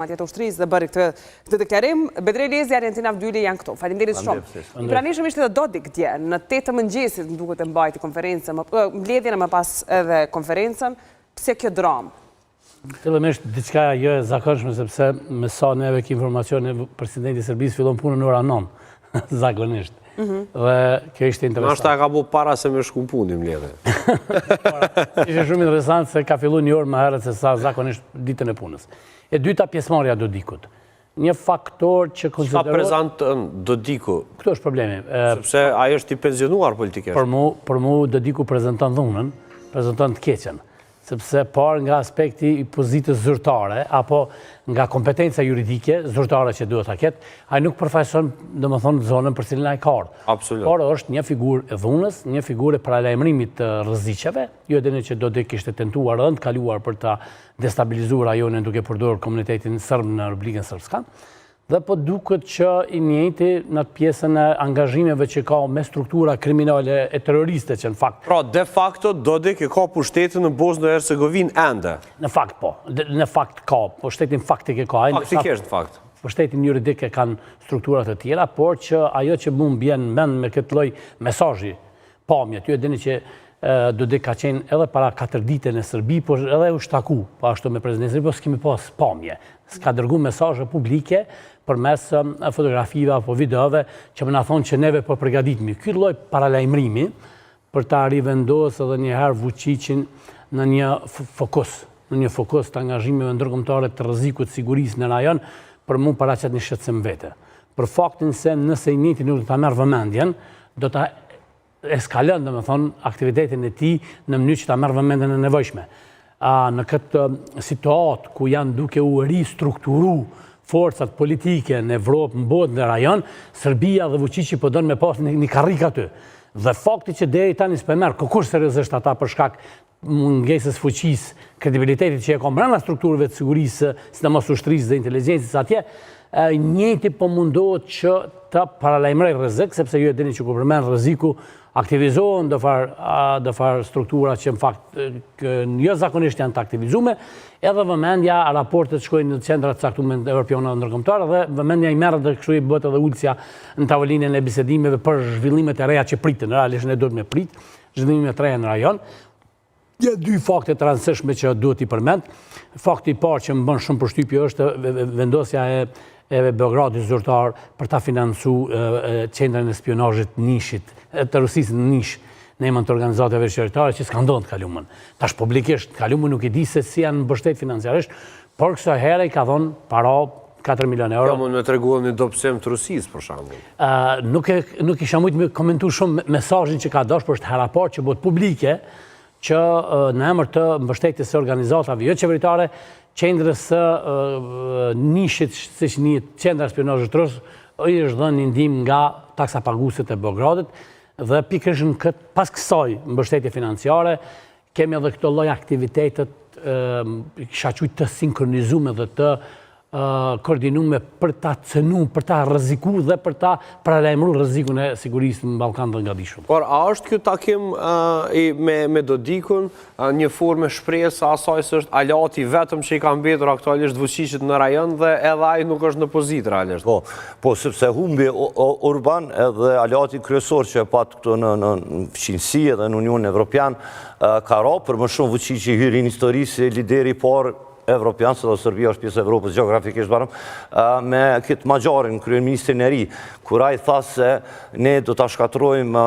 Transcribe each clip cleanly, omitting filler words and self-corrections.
Atjet ushtrisë dhe bëri këtë deklarim. Bedri Lezi, Argentina Vdyli janë këto. Faleminderit shumë. I pranishëm ishte dhe Dodik dje, në 8 mëngjesit më duket e mbajti konferencën, mbledhjen e më pas edhe konferencën. Pse kjo dramë? Fillimisht diçka jo e zakonshme sepse me sa neve kë informacione presidenti i Serbisë fillon punën në ora 9, zakonisht. Dhe kjo ishte interesant. Ashta ka bu para se me shku punë mbledhje. Ishte shumë interesant se ka filluar një orë më herët se sa zakonisht ditën e punës. E dyta, pjesëmarrja Dodikut. Një faktor që konsiderohet... Çka prezanton Dodiku? Këto është problemi. Sepse ai është i pensionuar politikisht. Për mu Dodiku prezanton dhunën, prezanton të keqen. Sepse par nga aspekti i pozitës zyrtare, apo nga kompetenca juridike, zyrtare që duhet ta ketë, ai nuk përfaqëson, domethënë, zonën për cilën ai ka ardhur. Absolut. Por është një figurë e dhunës, një figurë e paralajmërimit të rreziqeve. Ju e dini që Dodik kishte tentuar rënd kaluar për ta destabilizuar rajonin duke përdorur komunitetin serb në Republikën Srpskan. Dhe po duket që i njëjti në pjesën e angazhimeve që ka me struktura kriminale e terroriste që në fakt... Pra, de facto, Dodik e ka pushtetin në Bosnjë dhe Hercegovinë ende? Në fakt po, në fakt ka, pushtetin faktik e ka. Faktikisht, në fakt. Pushtetin juridik e kanë strukturat e tjera, por që ajo që mund bjen mend me këtë lloj mesazhi, pamjet, ju e dini që Dodik ka qenë edhe para 4 dite në Serbi, por edhe u shtaku, po ashtu me presidentin, po s'kemi pas pamje. S'ka dërgu mesazhe publike përmes fotografive apo videove që më na thonë që neve po përgatitemi. Ky lloj paralajmërimi për ta rivendosur edhe një herë Vučićin në një fokus të angazhimeve ndërkombëtare të rrezikut të sigurisë në rajon, për mua paraqet një shqetësim vete. Për faktin se nëse i njëjti nuk ta merr vëmendjen, do ta eskalon, domethënë, aktivitetin e tij në mënyrë që ta merr vëmendjen e nevojshme. Në këtë situatë ku janë duke u ristrukturu forcat politike në Evropë, në botë, në rajon, Serbia dhe Vučići po don me pas një karrik aty. Dhe fakti që deri tani s'po merr kurrë seriozisht ata për shkak mungesës fuqisë, kredibilitetit që e ka brenda strukturave të sigurisë, sidomos ushtrisë dhe inteligjencës atje, njëjti po mundohet që të paralajmëroj rrezik, sepse ju e dini që kur përmend rreziku aktivizohen do far struktura që në fakt jo zakonisht janë të aktivizume, edhe vëmendja raportet shkojnë në centra të caktuara evropiane dhe ndërkombëtare dhe vëmendja i merret dhe kështu i bëhet edhe ulësia në tavolinën e bisedimeve për zhvillimet e reja që pritën. Realisht ne duhet me prit zhvillimet e reja në rajon. Ja, dy fakte të rëndësishme që duhet i përmend. Fakti i parë që më bën shumë përshtypje është vendosja e Beogradit zyrtar për ta financuar qendrën e spionazhit nishit, të Rusisë në nish, në emër të organizatave shqyrtare që s'ka ndodhur të kaluamën. Tash publikisht kaluamën nuk e di se si janë mbështet financiarisht, por kësaj herë i ka dhënë para 4 milionë euro. Ja, mund me treguar një dobësim të Rusisë për shembull. Nuk isha shumë me komentuar shumë mesazhin që ka dashur, por është hera parë që bëhet publike që në emër të mbështetjes së organizatave jo qeveritare, qendrës së nishit, siç njihet qendra spionazhit rus, i është dhënë një ndihmë nga taksapaguesit e Beogradit dhe pikërisht pas kësaj mbështetje financiare kemi edhe këto lloj aktivitetet kisha thënë të sinkronizuar dhe të koordinuar për ta cënuar, për ta rrezikuar dhe për ta paralajmëruar rrezikun e sigurisë në Ballkan dhe ngadishëm. Por a është ky takim me Dodikun një formë shpresë asaj se është alati vetëm që i ka mbetur aktualisht Vučićit në rajon dhe edhe ai nuk është në pozitë realisht? Po sepse humbi Orban edhe alati kryesor që e pat këtu në fqinësi edhe në Unionin Evropian ka ra për më shumë Vučići hyri në histori si lideri i parë Evropian, se do Serbia është pjesë e Evropës gjeografikisht barëm, me këtë Maxharin, kryeministrin e ri, kur ai tha se ne do ta shkatrojmë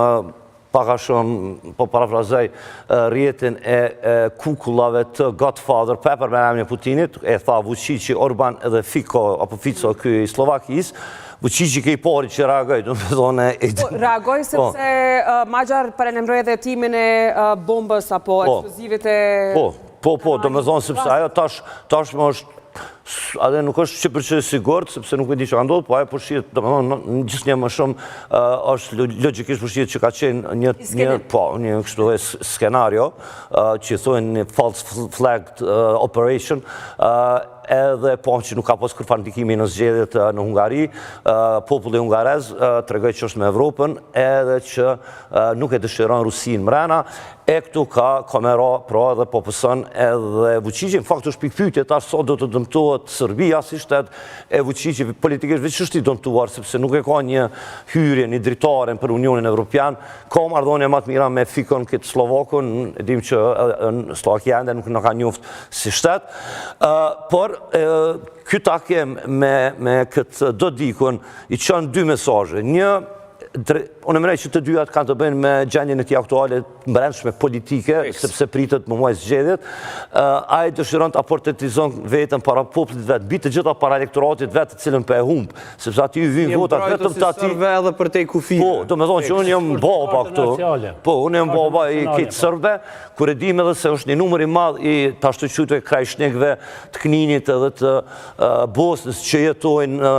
pak a shumë, po parafrazoj, rrjetin e kukullave të Godfather Pepper me emrin e Putinit, e tha Vučići, Orban edhe Fico ky i Slovakisë. Vučići ke i pari që reagoj, do të thonë... Reagoj sepse Maxhar paralajmëroi edhe timin e bombës apo eksplozivit e... Po, do me thonë, sepse ajo tash më është, adhe nuk është që për që sigurt, sepse nuk me di që ka ndodhë, po ajo përshiet, do me thonë, në gjithë një më shumë, është logikisht përshiet që ka qenë një kështu e skenario, që thonë një false flagged operation, edhe po që nuk ka pas kërfar ndikimi në zgjedhjet në Hungari, populli hungarez tregoj që është me Evropën edhe që nuk e dëshiron Rusin mrena, e këtu ka kamera pra edhe po pësën edhe Vučići, në fakt është pikpytje tash sot do të dëmtohet Serbia si shtet e Vučići politikisht veç është i dëmtuar sepse nuk e ka një hyrje, një dritare për Unionin Evropian, ka marrëdhënie më të mira me Fikon këtë Slovakun, e dim që Slovakia ende nuk në ka njoft si shtet, por ky takim me këtë Dodikun i çon dy mesazhe. Një, unë mërej që të dyjat kanë të bëjnë me gjendjen e tij aktuale brendshme politike, sepse pritet më muaj zgjedhjet. Ai dëshiron të portretizon veten para popullit vet, mbi të gjitha para elektoratit vet, të cilën po e humb, sepse aty vijnë votat vetëm të atij edhe për te kufi. Po, domethënë që unë jam baba këtu. Po, unë jam baba i këtij serbëve, kur e dim edhe se është një numër i madh i ashtu quajtur krajshnikëve të Kninit edhe të Bosnës që jetojnë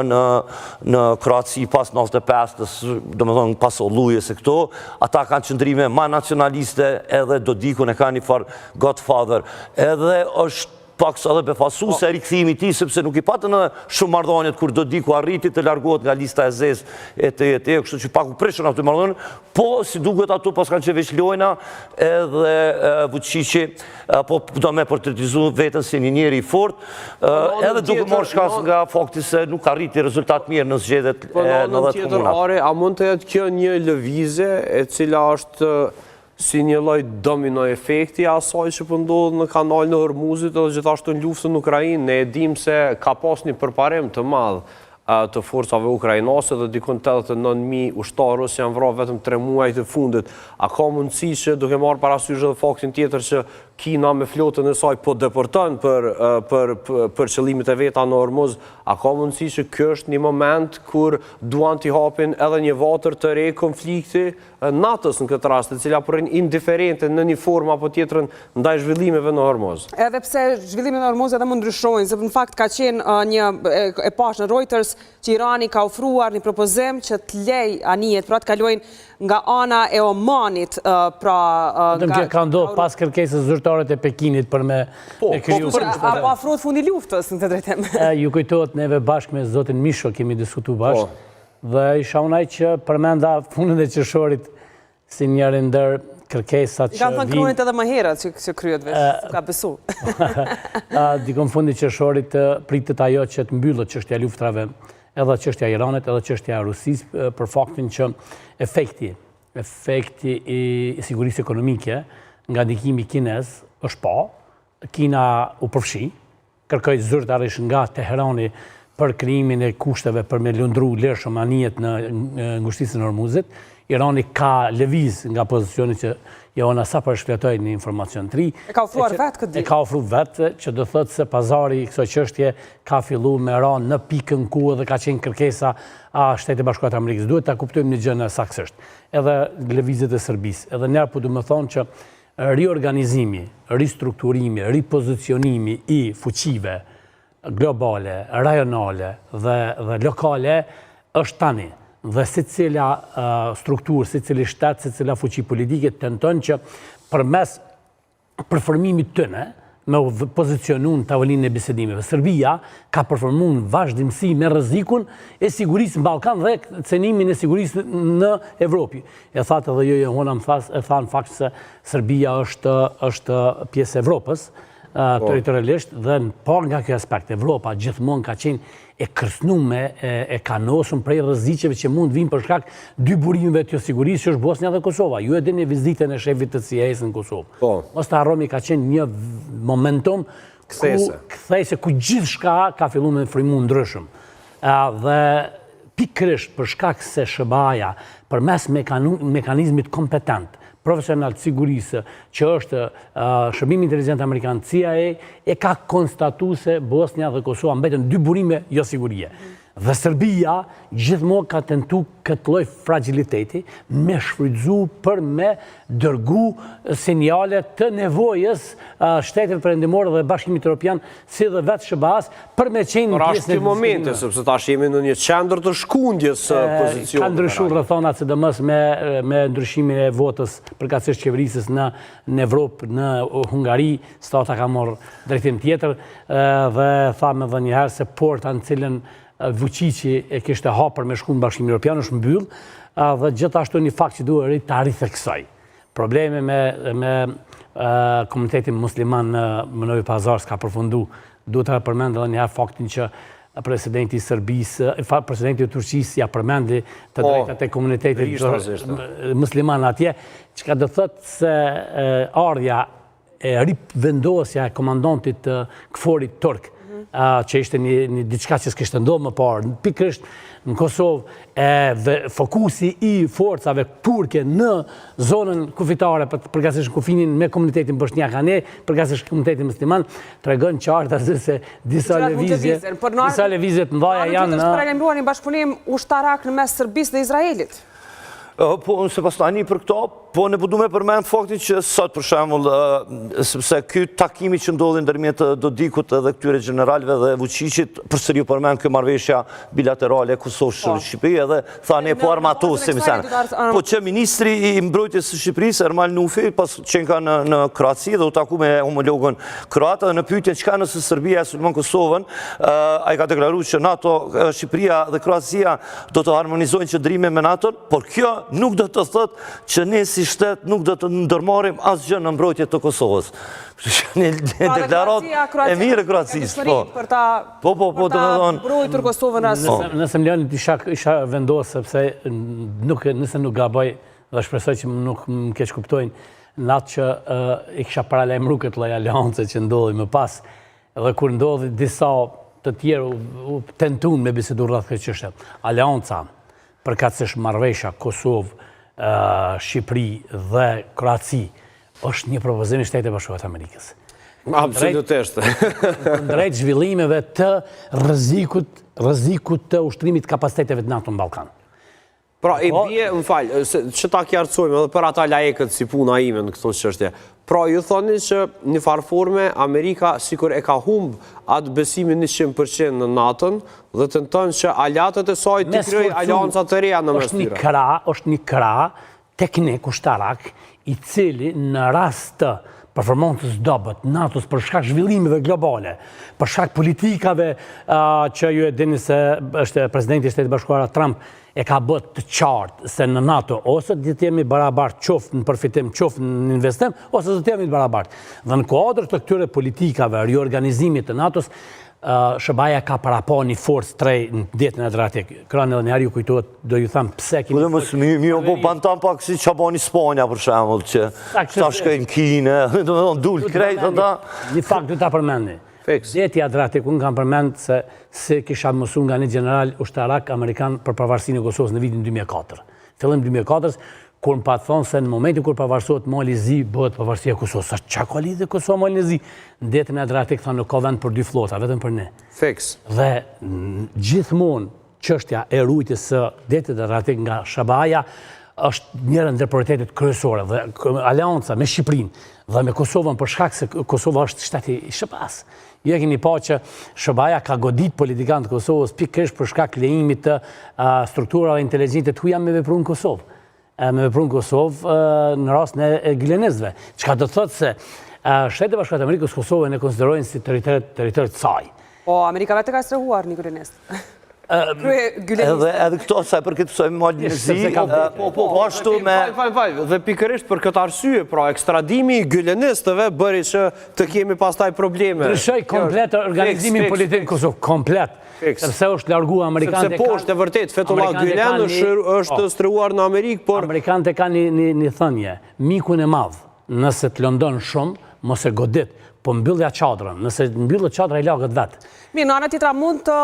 në Kroaci pas 95-s, domethënë pas Ollujës e këto, ata kanë qëndrime ma nacionaliste, edhe Dodikun e ka një farë godfather, edhe është paksa dhe befasu se rikëthimi ti, sepse nuk i patën shumë marrëdhëniet kur Dodiku arriti të largohet nga lista e zez e kështu që pak u preshën ato marrëdhënie, po si duket ato pas kanë që veç lojna edhe Vučići po do me portretizu vetën si një njeri i fort, edhe duke marrë shkas nga fakti se nuk arriti rezultat mirë në zgjedhjet në 10 komunat. A mund të jetë kjo një lëvizje e cila është si një lloj domino efekti asaj që po ndodh në kanalin e Hormuzit edhe gjithashtu në luftën në Ukrainë? Ne e dim se ka pas një përparim të madh të forcave ukrainase dhe dikon 89.000 ushtarë janë vrarë vetëm 3 muaj të fundit. A ka mundësi që duke marrë parasysh edhe faktin tjetër që Kina me flotën e saj po deporton për qëllimit e veta në Hormuz, a ka mundësi që kjo është një moment kur duan t'i hapin edhe një vatër të re konflikti NATO-s në këtë rast, e cila përrin indiferente në një formë apo tjetrën ndaj zhvillimeve në Hormuz? Edhe pse zhvillimet në Hormuz edhe mund ndryshojnë, se në fakt ka qenë një e pash në Reuters që Irani ka ofruar një propozim që të lej anijet, pra të kalojnë nga ana e Omanit, pra... Dëmë kjo ka ndohë pas kërkesës zyrtare të Pekinit për me kriju... Apo afrohet fundi luftës në të drejtem? Ju kujtohet neve bashkë me zotin Misho kemi diskutu bashkë, dhe isha unaj që përmenda fundin e qershorit si njëri ndër kërkesat që... I kanë thënë kronit edhe më herët që kryet vesh, ka besu. Dikon fundi qershorit pritet ajo që të mbyllët çështja luftrave, edhe çështja Iranit, edhe çështja Rusis, për faktin që efekti i sigurisë ekonomike nga ndikimi kinez është pa, Kina u përfshi, kërkoi zyrtarisht nga Teherani për krijimin e kushteve për me lundru lirshëm anijet në ngushtisën e Hormuzit. Irani ka lëviz nga pozicioni që Jona sa për shfletoj një informacion të ri. E ka ofruar vetë këtë ditë. E ka ofruar vetë, që do thëtë se pazari i kësaj çështje ka fillu me ranë në pikën ku edhe ka qenë kërkesa a Shtetit Bashkuar të Amerikës. Duhet ta kuptojmë një gjë saktësisht. Edhe lëvizjet e Serbisë, edhe ne po do të thonë që riorganizimi, ristrukturimi, ripozicionimi i fuqive globale, rajonale dhe lokale është tani. Dhe si cila strukturë, si cili shtetë, si cila fuqi politike tenton që përmes përformimit tëne me pozicionu në tavolinë e bisedimeve. Serbia ka përformu në vazhdimësi me rrezikun e sigurisë në Ballkan dhe cenimin e sigurisë në Evropë. E thatë edhe jo Jona më tha në fakt se Serbia është pjesë e Evropës territorialisht dhe por nga kjo aspekt Evropa gjithmonë ka qenë e kërcënume, e kanosur prej rrezikeve që mund vinë për shkak dy burimeve të sigurisë që është Bosnia dhe Kosova. Ju e dini vizitën e shefit të CIA-s në Kosovë. Mos ta harroni, ka qenë një momentum kthese ku gjithçka ka filluar me frymu ndryshëm. Dhe pikërisht për shkak se SBA-ja përmes mekanizmit kompetent profesional të sigurisë, që është Shërbimi Inteligjent Amerikan, CIA, e ka konstatuar se Bosnia dhe Kosova mbeten dy burime jo sigurie. Dhe Serbia gjithmonë ka tentu këtë lloj fragiliteti me shfrytzu për me dërgu sinjale të nevojës shtetet perëndimore dhe Bashkimit Evropian si dhe vetë SBA-s për me qenë pjesë në diskusime. Momente, sepse tash jemi në një qendër të shkundjes pozicionit. Ka ndryshuar rrethonat sidomos me ndryshimin e votës përkatësisht qeverisës në Evropë, në Hungari, stata ka marrë drejtim tjetër dhe thamë edhe një herë se porta në cilën Vučići e kishte hapur me shku në Bashkimin Evropian është mbyll dhe gjithashtu një fakt që duhet të ritheksoj. Problemi me komunitetin musliman në Novi Pazar s'ka përfundu. Duhet të përmend edhe një herë faktin që presidenti i Serbisë, presidenti i Turqisë ja përmendi të drejtat e komunitetit musliman atje, që ka do thëtë se ardhja e rivendosja e komandantit të KFOR-it turk që ishte një diçka që s'kishte ndodhur më parë, pikërisht në Kosovë dhe fokusi i forcave turke në zonën kufitare, përkatësisht kufinin me komunitetin bosnjak, ne përkatësisht komunitetin musliman, tregon qartë se disa lëvizje të mëdha janë në para kemi një bashkëpunim ushtarak në mes Serbisë dhe Izraelit. Po, nëse pas tani për këto, po ne du me përmend faktin që sot për shembull, sepse ky takimi që ndodhi ndërmjet Dodikut dhe këtyre generalëve dhe Vučićit, përsëri u përmend kjo marrëveshja bilaterale Kosovë-Shqipëri edhe thani po armatosim sen. Po që ministri i mbrojtjes së Shqipërisë Ermal Nufi pas qenë ka në Kroaci dhe u taku me homologun kroat dhe në pyetjen çka nëse Serbia e sulmon Kosovën, ai ka deklaruar që NATO, Shqipëria dhe Kroacia do të harmonizojnë qëndrimin me NATO, por kjo nuk do të thotë që ne si shtet nuk do të ndërmarrim asgjë në mbrojtje të Kosovës. Një deklarat e mirë e Kroacisë. Po, do të thonë. Mbrojtur Kosovën asë. Nëse më lëni isha vendosë, sepse nëse nuk gaboj dhe shpresoj që nuk më keq kuptojnë, në atë që i kisha paralajmëruar këtë lloj aleance që ndodhi më pas, dhe kur ndodhi disa të tjerë tentuan me bisedu rreth këtë çështje. Aleanca përkatësisht marrëveshja Kosovë, Shqipëri dhe Kroaci është një propozim i Shtetit Bashkuar të Amerikës. Absolutisht. Drejt zhvillimeve të rrezikut të ushtrimit kapaciteteve të NATO në Ballkan. Pra, e bie, më falë, që ta kjarcojme edhe për ata lajekët si puna ime në këto çështje. Pra, ju thoni që një farë forme Amerika sikur e ka humb atë besimin 100% në NATO-n dhe tenton që aleatët e saj të krijojë aleanca të reja në mes tyre. Është një krah teknik ushtarak i cili në rast të performancës dobët NATO-s për shkak zhvillimeve globale, për shkak politikave që ju e dini se është presidenti i Shtetit Bashkuar Trump e ka bët të qartë se në NATO ose do të jemi barabartë qoftë në përfitim, qoftë në investim, ose do të jemi barabartë. Dhe në kuadër të këtyre politikave, riorganizimit të NATO-s, SBA ka para pa një forcë 3 në ditën e Adriatik. Krani edhe njëherë ju kujtohet, do ju tham pse kemi... Mi po bantam pak si që bani Spanja, për shembull, që ta shkojnë Kinë, do të thonë dul krejt ata. Një fakt do ta përmendi. Deti Adriatik, unë kam përmend se kisha mësuar nga një general ushtarak amerikan për pavarësinë e Kosovës në vitin 2004. Fillim 2004, kur më pa thonë se në momentin kur pavarësohet Mali Zi, bëhet pavarësia e Kosovës. Sa çka ka lidhje Kosova Mali Zi? Në detin e Adriatik thonë nuk ka vend për 2 flota, vetëm për ne. Dhe gjithmonë çështja e ruajtjes së detit Adriatik nga SBA-ja është njëra ndër prioritetet kryesore dhe aleanca me Shqipërinë dhe me Kosovën për shkak se Kosova është shteti i SBA-s. Ju e keni pa që SBA-ja ka godit politikanët e Kosovës pikërisht për shkak lejimit të strukturave inteligjente të huaja me vepru në Kosovë. Me vepru në Kosovë në rast në gilenezve. Çka do të thotë se Shteti Bashkuar të Amerikës Kosovën e konsiderojnë si territor të saj. Po, Amerika vetë ka strehuar një gilenez. Edhe këto sa për këtë sojmë Mali Zi, po ashtu me... Falë, dhe pikërisht për këtë arsye, pra ekstradimi i gylenistëve bëri që të kemi pastaj probleme. Ndryshoi komplet organizimin politik në Kosovë, komplet. Sepse është larguar amerikanët. Sepse po është e vërtet, Fethullah Gülen është strehuar në Amerikë, por... Amerikanët kanë një thënie, mikun e madh, nëse të lëndon shumë, mos e godit, po mbyllja qadrën, nëse mbyllë qadrën e lagët vetë. Mirë, në anë tjetra mund të,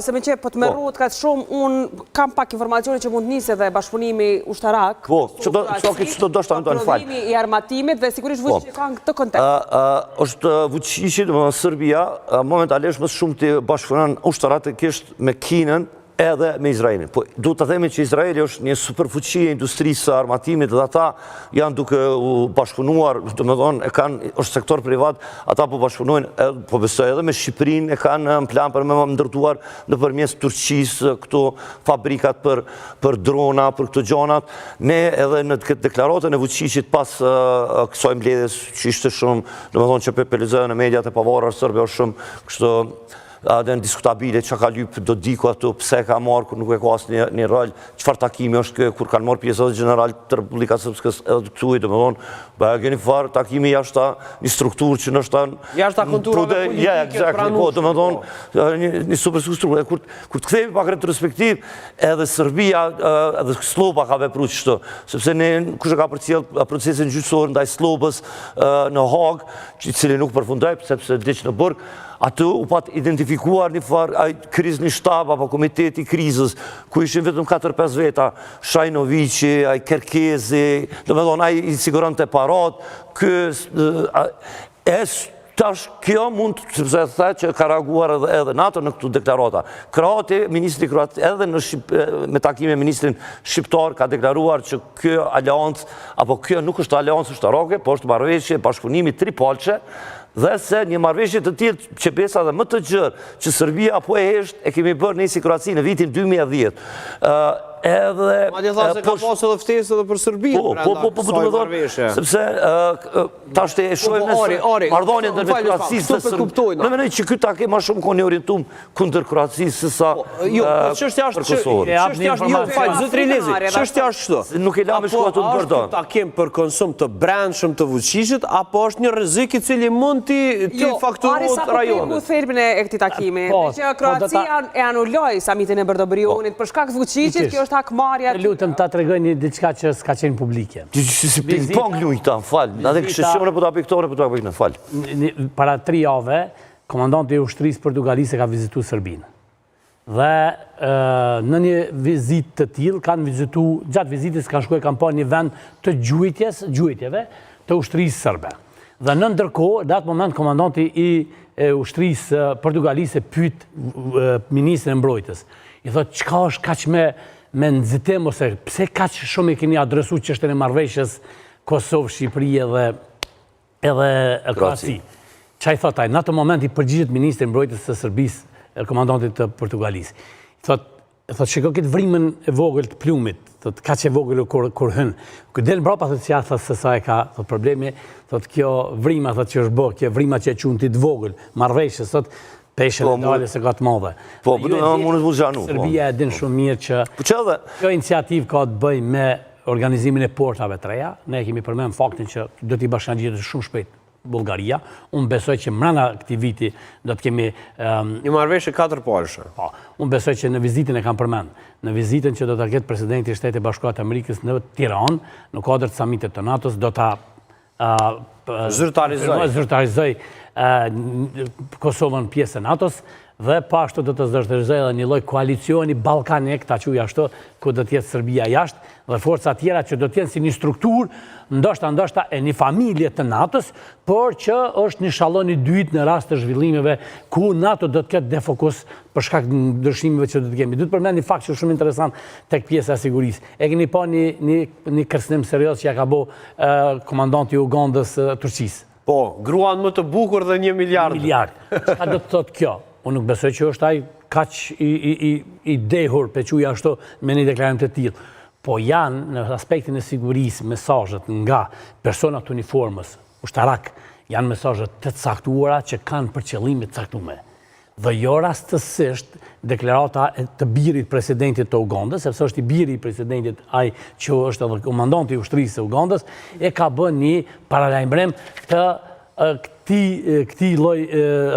se me që po të merrut ka shumë, unë kam pak informacione që mund njëse dhe bashkëpunimi ushtarak. Po, që do shta në falë. Prodhimi i armatimit dhe sigurisht Vučić ka në këtë kontekst. Është Vučić, Serbia, momentalisht më shumë të bashkëpunon ushtaratikisht me Kinën edhe me Izraelin. Po, du të themi që Izraeli është një superfuqi e industrisë armatimit dhe ata janë duke u bashkëpunuar, do me thonë, është sektor privat, ata po bashkëpunojnë, po besoj edhe me Shqipërinë, e kanë në plan për me më ndërtuar në përmjes Turqisë, këto fabrikat për drona, për këto gjonat. Ne edhe në këtë deklaratën e Vučićit pas kësoj mbledhjes që ishte shumë, do me thonë që pepelizojnë në mediat e pavarur sërbe është shumë kështë dhe në diskutabile që ka lypë do diku ato pëse ka marrë kur nuk e ka asë një rol, qëfar takimi është kjo, kur kanë marrë pjesë edhe general të Republika Srpskës edhe të këtuj, dhe me thonë, geni farë takimi jashta një strukturë që nështë ta... Jashta konturave politike pranushme. Dhe me thonë, një super strukturë. Kur të kthejmë pak retrospektiv, edhe Serbia, edhe Sloba ka vepru qështu, sepse ne kushe ka përcjell procesin gjyqësor ndaj Slobës në Hag, që cili nuk përfundoj, sepse diq në burg, atë u pat identifikuar një farë krizni shtab apo komiteti krizës, ku ishin vetëm 4-5 veta, Shajnovici, Kerkezi, do me thonë, i siguron të parat, tash kjo mund, sepse e the që ka reaguar edhe NATO në këtu deklarata. Kroati, ministri Kroati, edhe me takime ministrin shqiptar ka deklaruar që kjo aliancë, apo kjo nuk është aliancë ushtarake, po është marrëveshje bashkëpunimi tripalqe, dhe se një marrëveshje të tillë që besa dhe më të gjërë që Serbia po e hesht e kemi bërë në Kroaci në vitin 2010. Ma të thasë se ka pasë edhe ftesë edhe për Serbinë brenda kësaj marrëveshje. Sepse ta shte e shojmë mardhonjën dhe me Kroacisë dhe Serbë. Në menoj që këtë ake ma shumë koni orientum kundër Kroacisë sësa për Kosovë. Zëtri Lezi, qështja është shto? Nuk e lame shkuatu në bërdo. Apo është takim për konsum të brendshëm të Vučićit, apo është një rrezik i cili mund t'i fakturohet rajonet? Jo, Ari, sa thelbin e këtij takimi, që Kroacia e anulloi samitin e Bërdo-Brionit për shkak të Vučićit, kjo është hakmarrja. Lutem ta tregoj një diçka që s'ka qenë publike. Si ping-pong lujta, falë. Edhe kështëshione për të apiktore për të apiktore, falë. Para 3 jave, komandanti i ushtrisë portugalize ka vizitu Serbinë. Dhe në një vizit të tillë kanë vizitu, gjatë vizitës kanë shkuar kanë pa një vend të gjujtjeve të ushtrisë serbe. Dhe në ndërkohë, në atë moment komandanti i ushtrisë portugalize pyet ministrin e mbrojtjes. I thotë, çka është kaq me nxitim ose pse kaq shumë i keni adresuar çështën e marrëveshjes Kosovë, Shqipëri edhe Kroaci. Çai thotë ai, në atë moment i përgjigjet ministri i mbrojtjes së Serbisë, komandantit të Portugalisë. Thotë, shiko këtë vrimën e vogël të plumit, thotë, kaq e vogël kur hyn. Kur del mbrapa thotë se thotë se sa e ka, thotë problemi, thotë kjo vrima thotë që është bë, kjo vrima që e qunë ti të vogël, marrëveshjes, thotë peshën e dalë se ka të madhe. Po, mund të zhanu. Serbia e din shumë mirë që kjo iniciativë ka të bëjë me organizimin e portave të reja. Ne kemi përmend faktin që do t'i bashkangjitet shumë shpejt Bullgaria. Unë besoj që mbrana këtij viti do të kemi një marrëveshje 4 palëshe. Po, unë besoj që në vizitën e kam përmend, në vizitën që do ta ketë presidenti i Shtetit Bashkuar të Amerikës në Tiranë, në kuadër të samitit të NATO-s, do ta zyrtarizoj Kosovën pjesë e NATO-s dhe pashtu do të zyrtarizoj edhe një lloj koalicioni ballkanik, ta quaj ashtu, ku do të jetë Serbia jashtë dhe forca tjera që do të jenë si një strukturë, ndoshta e një familje të NATO-s, por që është një shallon i dytë në rast të zhvillimeve ku NATO do të ketë defokus për shkak të ndryshimeve që do të kemi. Do të përmend një fakt që është shumë interesant tek pjesa e sigurisë. E keni pa një kërcënim serioz që ja ka bë komandanti i Ugandës Turqisë. Po, gruan më të bukur dhe 1 miliard. Çka do të thotë kjo? Unë nuk besoj që është ai kaq i dehur pe quaj ashtu me një deklarim të tillë. Po janë në aspektin e sigurisë mesazhet nga personat uniformës, ushtarak, janë mesazhe të caktuara që kanë për qëllime të caktuara. Dhe jo rastësisht deklarata të birit presidentit të Ugandës, sepse është i biri i presidentit ai që është edhe komandanti i ushtrisë së Ugandës, e ka bën një paralajmërim të këtij lloj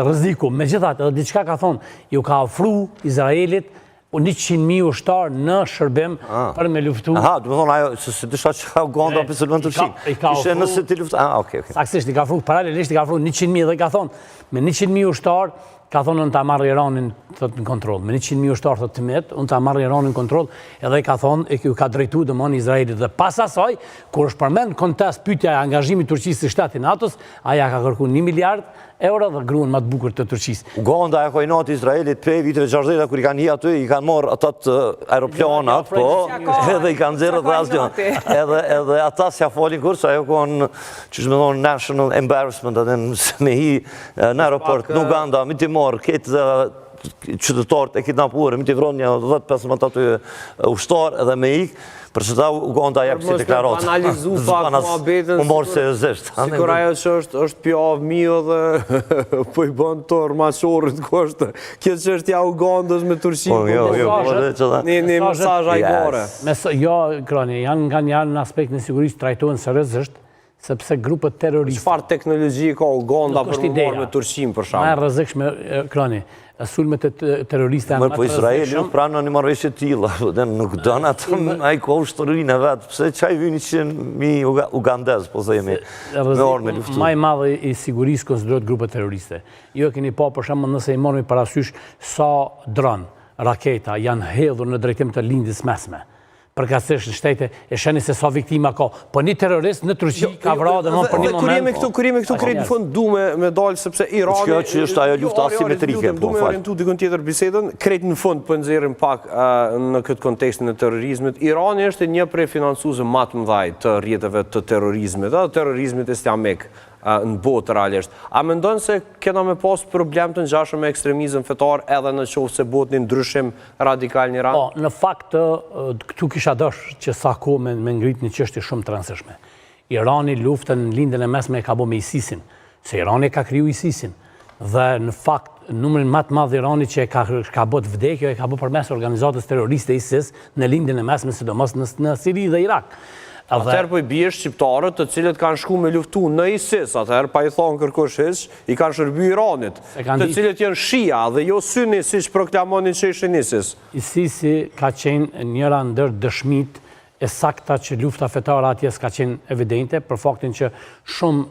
rreziku. Megjithatë, edhe diçka ka thonë, ju ka ofruar Izraelit 100.000 ushtarë në shërbim për me luftu. Aha, du me thonë ajo, se dësha që ka Uganda për sërbën Turqin. Ishe nëse ti luftu... okej. Saksisht, i ka fru, paralelisht i ka fru 100.000 dhe ka thonë, me 100.000 ushtarë, ka thonë unë ta marrë Iranin në kontrol. Me 100.000 ushtarë të met, unë ta marrë Iranin në kontrol, edhe ka thonë, e kjo ka drejtu dëmon Izraelit. Dhe pas asaj, kur është përmend kontest pyetja e angazhimit Turqisë së shtetit NATO-s, aja ka kërku 1 miliard euro dhe gruan më të bukur të Turqisë. Uganda e kojnot Izraelit prej viteve 60 kur i kanë hi aty, i kanë marrë atat aeroplanat, po, edhe i kanë zerë dhe asgjë. Edhe ata s'ja folin kur, sa ajo konë, që shme thonë, national embarrassment, atë me hi në aeroport në Uganda, mi ti marë këtë qytetarët e kidnapuar, mi ti vronë një 10-15 aty ushtar edhe me ikë, përse ta Uganda jep si deklarat. Analizu pak më abetën, sikur ajo që është pjavë mio dhe po i bënë të armaqorit kështë, kjo që është ja Ugandës me Turqinë. Një mesazh ajgore. Jo, Kroni, janë në aspekt në sigurisë trajtojnë seriozisht, sepse grupët terroriste... Çfarë teknologji ka Uganda për më marrë me Turqinë, për shkak? Ma e rrezikshme, Kroni, sulmet e terroriste janë më të rrezikshme. Po Izraeli nuk pranon një marrëveshje të tilla, nuk don atë ai ka ushtërinë e vet, pse çaj vini 100.000 ugandez, po themi, me orë me luftu. Më i madh i sigurisë konsiderohet grupet terroriste. Jo keni pa për shembull nëse i mormi parasysh sa dron, raketa janë hedhur në drejtim të lindjes mesme. Përkatësisht në shtete e sheni se sa viktima ka. Po një terrorist në Turqi ka vrarë dhe më për një moment. Kur jemi këtu krejt në fund du me dalë, sepse Irani... Kjo që është ajo lufta asimetrike. Du me orientu dikon tjetër bisedën, krejt në fund për nëzirim pak në këtë kontekstin e terrorizmit. Irani është një prej financuesve më të mëdhaj të rrjeteve të terrorizmit, dhe terrorizmit islamik në botë realisht. A mendon se kena me pas problem të ngjashëm me ekstremizëm fetar edhe në qoftë se botë një ndryshim radikal në Iran? Po, në fakt, këtu kisha dëshë që sa kohë me ngrit një çështje shumë të rëndësishme. Irani luftën në lindjen e mesme e ka bërë me ISIS-in, se Irani ka kriju ISIS-in. Dhe në fakt, numrin më të madh Irani që ka bërë vdekje, e ka bërë përmes organizatës terroriste ISIS në lindjen e mesme, sidomos në Siri dhe Irak. Atëherë po i bie shqiptarët të cilët kanë shku me luftu në ISIS, atëherë pa i thonë kërkosh hiç, i kanë shërby Iranit, të cilët janë shia dhe jo syni siç proklamonin që ishin ISIS. ISIS-i ka qenë njëra ndër dëshmit e sakta që lufta fetare atje s'ka qenë evidente, për faktin që shumë,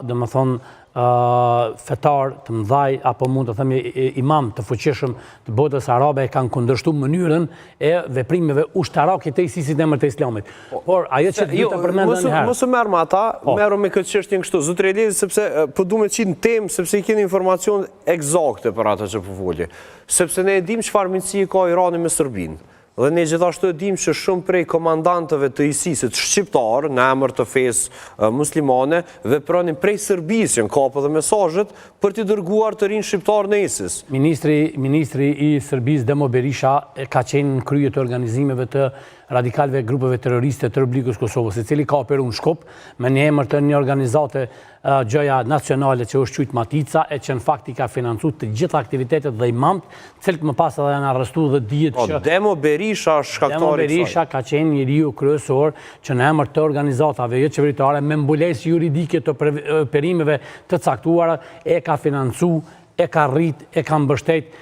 domethënë, fetar të mëdhaj, apo mund të themi imam të fuqishëm të botës arabe kanë kundërshtu mënyrën e veprimeve ushtarake të ISIS-it në emër të Islamit. Por ajo që duhet të përmendem një herë. Mos e merr me ata, merru me këtë çështje kështu. Zotëri Elezi, sepse po duam të qitë në temë, sepse i keni informacion eksakte për ata që po foli. Sepse ne e dim çfarë miqësi ka Irani me Serbinë. Dhe ne gjithashtu e dim që shumë prej komandantëve të ISIS-it shqiptar, në emër të fesë muslimane, vepronin prej Serbisë, në kapë dhe mesazhet, për t'i dërguar të rinë shqiptar në ISIS. Ministri i Serbisë Demo Berisha ka qenë në krye të organizimeve të radikalve grupeve terroriste të Republikës Kosovës, i cili ka operu në Shkup me një emër të një organizate gjëja nacionale që është quajtur Matica, e që në fakt i ka financu të gjitha aktivitetet dhe imamët, cilët më pas edhe janë arrestu dhe dihet që... Demo Berisha është shkaktari. Demo Berisha ka qenë njeriu kryesor që në emër të organizatave jo qeveritare me mbulesë juridike të operimeve të caktuara e ka financu, e ka rrit, e ka mbështet,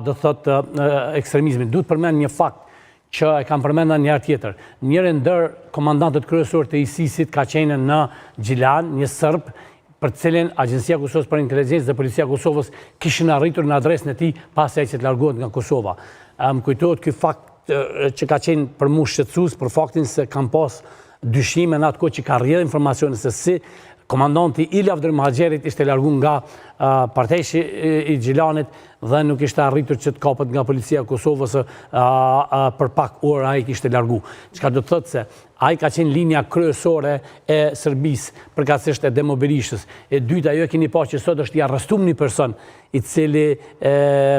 do thotë ekstremizmin. Duhet përmend një fakt që e kam përmenda njërë tjetër. Njëre ndër komandantët kryesor të ISIS-it ka qenë në Gjilan, një Sërb, për cilin Agjencia Kosovës për Inteligencë dhe Policia Kosovës kishin arritur në adresën e tij pas e që të largohet nga Kosova. Më kujtohet ky fakt që ka qenë për mu shqetësues për faktin se kam pas dyshime në atë kohë që ka rrjedhur informacione se si komandanti Ilja Muhaxherit ishte largu nga parteshi i Gjilanit dhe nuk ishte arritur që të kapet nga policia e Kosovës për pak orë ai kishte largu. Çka do të thotë se ai ka qenë linja kryesore e Serbisë, përkatësisht e Demo Berishës. E dyta, jo keni pa që sot është i arrestuar një person i cili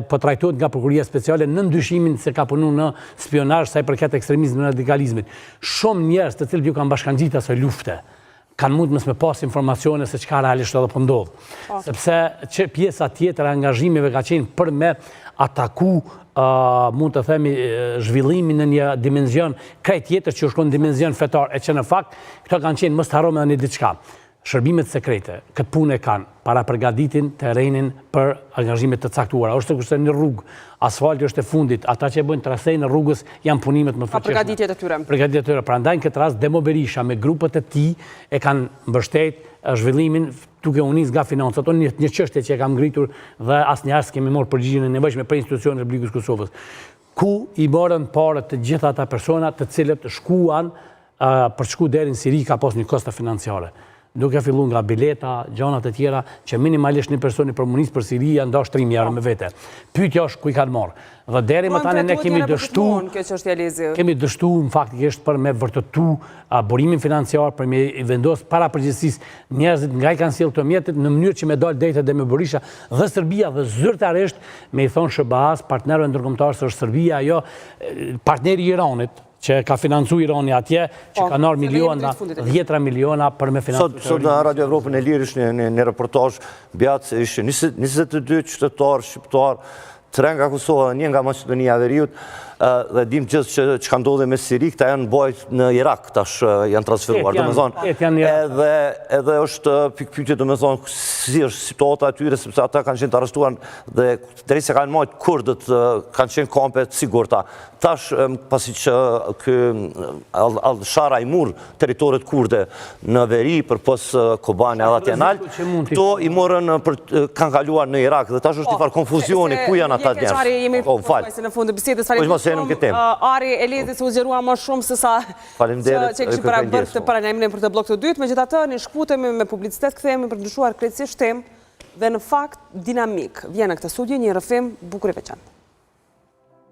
po trajtohet nga prokuria speciale në ndyshimin se ka punuar në spionazh sa i përket ekstremizmit dhe radikalizmit. Shumë njerëz të cilët ju kanë bashkangjitur asaj lufte kanë mund mësme pas informacione se çka realisht edhe po ndodh. Sepse që pjesa tjetër e angazhimeve ka qenë për me ataku, mund të themi, zhvillimin në një dimenzion krejt tjetër që shkon në dimenzion fetar, e që në fakt këto kanë qenë mos të harrojmë edhe një diçka. shërbimet sekrete, këtë punë e kanë, para përgatitin terrenin për angazhimet të caktuara. Është kurse në rrugë, asfalti është e fundit, ata që bëjnë trasej në rrugës janë punimet më fuqishme. Përgatitjet e tyre. Përgatitjet e tyre. Prandaj në këtë rast Demo Berisha me grupet e tij e kanë mbështet zhvillimin duke u nis nga financat. Një çështje që e kam ngritur dhe asnjëherë s'kemi marrë përgjigjen e nevojshme për institucionet e Republikës Kosovës. Ku i morën parët të gjitha ata persona të cilët shkuan për të shkuar deri në Siri ka pas një kosta financiare. Duke filluar nga bileta, gjanat e tjera, që minimalisht një personi për munis për Siri janë dash 3.000 euro me vete. Pyetja është ku i kanë marrë. Dhe deri më tani ne kemi dështuar faktikisht për me vërtetu burimin financiar, për me i vendos para përgjegjësisë njerëzit nga i kanë sjellë këto mjetet në mënyrë që me dalë drejtë Demo Berisha dhe Serbia dhe zyrtarisht me i thonë SBA-s, partnerëve ndërkombëtar se është Serbia ajo partneri i Iranit, që ka financu Irani atje, që ka nërë miliona, 10 miliona për me financu. Sot në Radio Evropën e Lirë ishte një reportazh, bjatë se ishte 22 qytetarë shqiptarë, 3 nga Kosova, 1 nga Maqedonia e Veriut, dhe dim gjithë që ka ndodhe me Siri, këta janë bojt në Irak, tash janë transferuar. Edhe është pikpyetje, do me thonë, si është situata atyre, sepse ata kanë qenë të arrestuar dhe deri se kanë majtë kurdët, kanë qenë kampet sigurta. Tash, pasi që Al-Shara i murë teritorit kurde në Veri, për pos Kobane edhe atje nalë, to i morën kanë kaluar në Irak, dhe tash është i farë konfuzioni, ku janë ata njerës? Ari Elezi se u zgjerua më shumë se sa që kështu para bërë të paralajmërim për të blok të dytë, megjithatë ne shkputemi me publicitet, kthehemi për të ndryshuar krejtësisht temë dhe në fakt dinamik. Vjen në këtë studio një rrëfim bukur i veçantë.